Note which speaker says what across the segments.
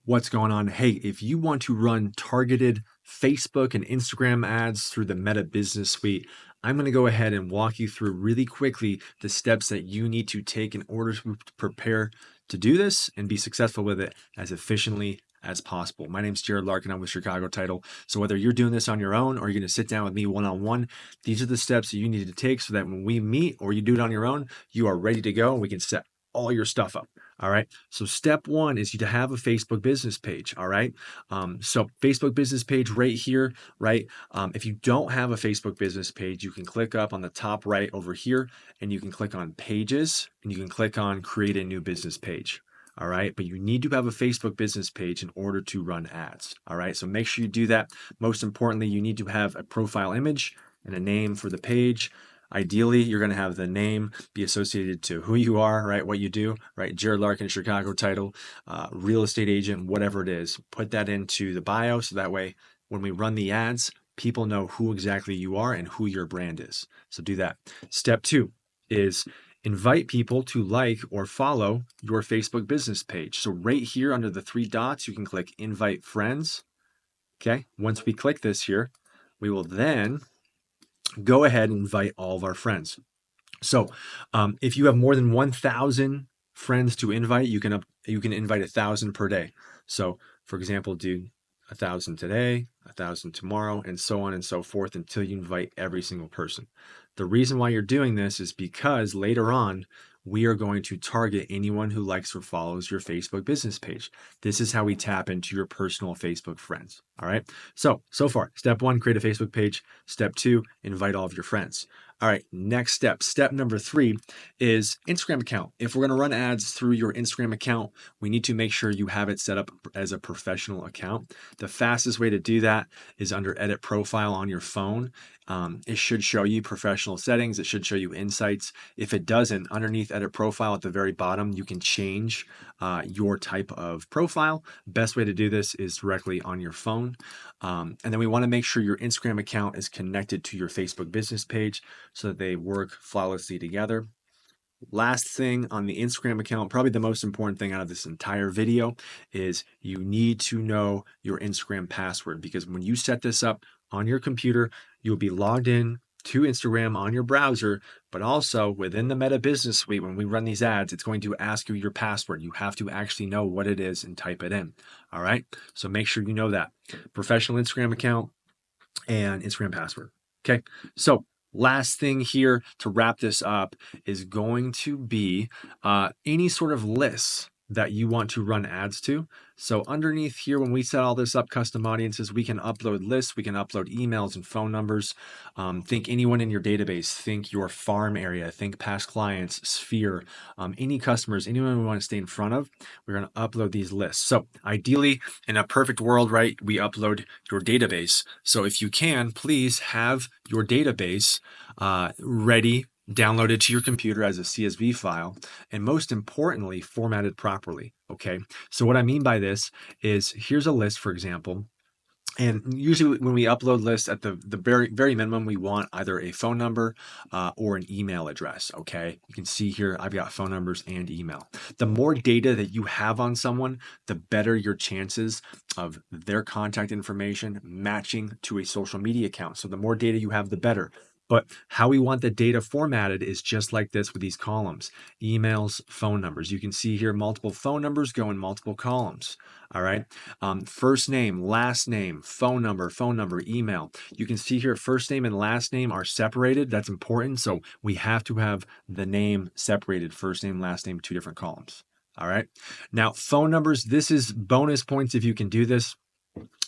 Speaker 1: What's going on? Hey, if you want to run targeted Facebook and Instagram ads through the Meta Business Suite, I'm going to go ahead and walk you through really quickly the steps that you need to take in order to prepare to do this and be successful with it as efficiently as possible. My name's Jerad Larkin. I'm with Chicago Title. So whether you're doing this on your own or you're going to sit down with me one-on-one, these are the steps that you need to take so that when we meet or you do it on your own, you are ready to go and we can set all your stuff up. All right. So step one is you to have a Facebook business page. All right. So Facebook business page right here, right? If you don't have a Facebook business page, you can click up on the top right over here and you can click on pages and you can click on create a new business page. All right. But you need to have a Facebook business page in order to run ads. All right. So make sure you do that. Most importantly, you need to have a profile image and a name for the page. Ideally, you're going to have the name be associated to who you are, right? What you do, right? Jerad Larkin, Chicago Title, real estate agent, whatever it is. Put that into the bio so that way when we run the ads, people know who exactly you are and who your brand is. So do that. Step two is invite people to like or follow your Facebook business page. So right here under the three dots, you can click invite friends. Okay. Once we click this here, we will then go ahead and invite all of our friends. So if you have more than 1,000 friends to invite, you can invite 1,000 per day. So for example, do 1,000 today, 1,000 tomorrow, and so on and so forth until you invite every single person. The reason why you're doing this is because later on, we are going to target anyone who likes or follows your Facebook business page. This is how we tap into your personal Facebook friends. All right. So far, step one, create a Facebook page. Step two, invite all of your friends. All right, next step. Step number three is Instagram account. If we're going to run ads through your Instagram account, we need to make sure you have it set up as a professional account. The fastest way to do that is under Edit Profile on your phone. It should show you professional settings. It should show you insights. If it doesn't, underneath Edit Profile at the very bottom, you can change your type of profile. Best way to do this is directly on your phone. And then we want to make sure your Instagram account is connected to your Facebook business page so that they work flawlessly together. Last thing on the Instagram account, probably the most important thing out of this entire video is you need to know your Instagram password, because when you set this up on your computer, you'll be logged in to Instagram on your browser, but also within the Meta Business Suite, when we run these ads, it's going to ask you your password. You have to actually know what it is and type it in. All right. So make sure you know that. Professional Instagram account and Instagram password. Okay. So last thing here to wrap this up is going to be any sort of lists that you want to run ads to. So underneath here, when we set all this up, custom audiences, we can upload lists, we can upload emails and phone numbers. Think anyone in your database, think your farm area, think past clients, sphere, any customers, anyone we want to stay in front of, we're going to upload these lists. So ideally, in a perfect world, right, we upload your database. So if you can, please have your database ready, downloaded to your computer as a CSV file, and most importantly, formatted properly. Okay. So what I mean by this is here's a list, for example. And usually when we upload lists at the very minimum, we want either a phone number or an email address. Okay. You can see here, I've got phone numbers and email. The more data that you have on someone, the better your chances of their contact information matching to a social media account. So the more data you have, the better. But how we want the data formatted is just like this with these columns: emails, phone numbers. You can see here multiple phone numbers go in multiple columns. All right. First name, last name, phone number, email. You can see here first name and last name are separated. That's important. So we have to have the name separated, first name, last name, two different columns. All right. Now, phone numbers, this is bonus points if you can do this.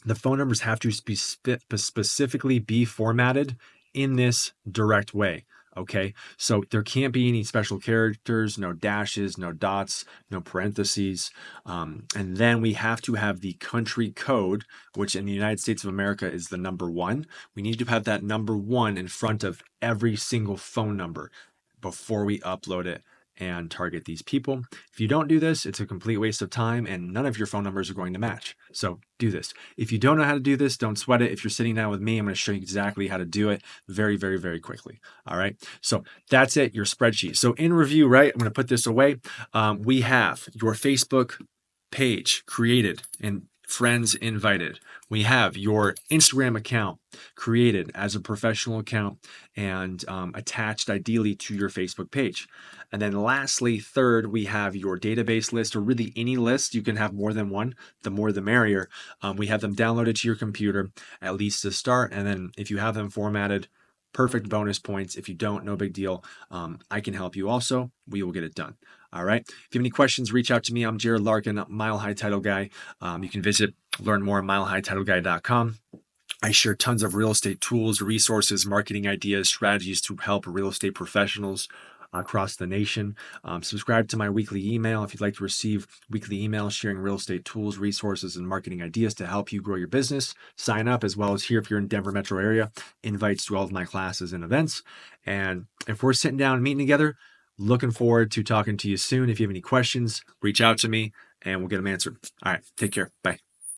Speaker 1: The phone numbers have to be specifically be formatted in this direct way. Okay, so there can't be any special characters, no dashes, no dots, no parentheses. And then we have to have the country code, which in the United States of America is the number 1. We need to have that number 1 in front of every single phone number before we upload it and target these people. If you don't do this, it's a complete waste of time and none of your phone numbers are going to match. So do this. If you don't know how to do this, don't sweat it. If you're sitting down with me, I'm going to show you exactly how to do it very, very, very quickly. All right. So that's it, your spreadsheet. So in review, right, I'm going to put this away. We have your Facebook page created and friends invited. We have your Instagram account created as a professional account and attached ideally to your Facebook page. And then lastly, third, we have your database list, or really any list. You can have more than one. The more the merrier. We have them downloaded to your computer, at least to start. And then if you have them formatted, perfect bonus points. If you don't, no big deal. I can help you also. We will get it done. All right. If you have any questions, reach out to me. I'm Jerad Larkin, Mile High Title Guy. You can learn more at milehighTitleGuy.com. I share tons of real estate tools, resources, marketing ideas, strategies to help real estate professionals across the nation. Subscribe to my weekly email if you'd like to receive weekly emails sharing real estate tools, resources, and marketing ideas to help you grow your business. Sign up, as well as here if you're in Denver metro area, invites to all of my classes and events. And if we're sitting down and meeting together, looking forward to talking to you soon. If you have any questions, reach out to me and we'll get them answered. All right, take care. Bye.